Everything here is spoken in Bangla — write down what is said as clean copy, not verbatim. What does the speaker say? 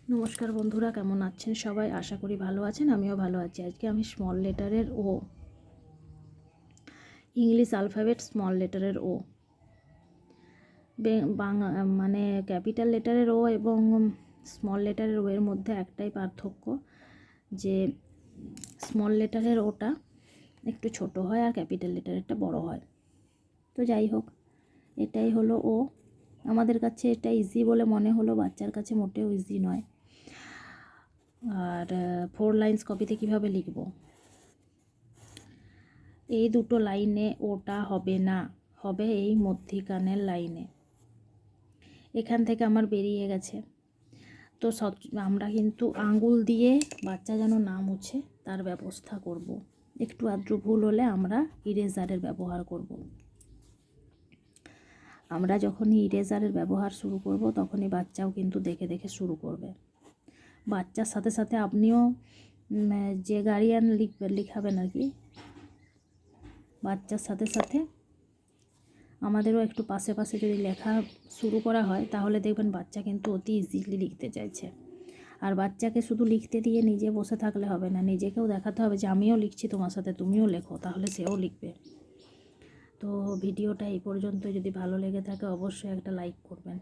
নমস্কার বন্ধুরা, কেমন আছেন সবাই? আশা করি ভালো আছেন, আমিও ভালো আছি। আজকে আমি স্মল লেটারের ও, ইংলিশ অ্যালফাবেট স্মল লেটারের ও, মানে ক্যাপিটাল লেটারের ও এবং স্মল লেটারের ও এর মধ্যে একটাই পার্থক্য, যে স্মল লেটারের ওটা একটু ছোট হয় আর ক্যাপিটাল লেটারেরটা বড় হয়। তো যাই হোক, এটাই হলো ও। আমাদের কাছে এটা ইজি বলে মনে হলো, বাচ্চার কাছে মোটেও ইজি নয়। আর 4 লাইন্স কপিতে কিভাবে লিখব? এই দুটো লাইনে ওটা হবে না, হবে এই মধ্যিখানের লাইনে। এখান থেকে আমার বেরিয়ে গেছে। তো আমরা কিন্তু আঙ্গুল দিয়ে বাচ্চা যেন না মুছে তার ব্যবস্থা করব। একটু আদ্র ভুল হলে আমরা ইরেজারের ব্যবহার করব। আমরা যখনই ইরেজারের ব্যবহার শুরু করব তখনই বাচ্চাও কিন্তু দেখে দেখে শুরু করবে। বাচ্চার সাথে সাথে আপনিও যে গার্ডিয়ান লিখাবেন আর কি, বাচ্চার সাথে সাথে আমাদেরও একটু পাশে পাশে যদি লেখা শুরু করা হয় তাহলে দেখবেন বাচ্চা কিন্তু অতি ইজিলি লিখতে চাইছে। আর বাচ্চাকে শুধু লিখতে দিয়ে নিজে বসে থাকলে হবে না, নিজেকেও দেখাতে হবে যে আমিও লিখছি তোমার সাথে, তুমিও লেখো, তাহলে সেও লিখবে। তো ভিডিওটা এই পর্যন্ত, যদি ভালো লেগে থাকে অবশ্যই একটা লাইক করবেন।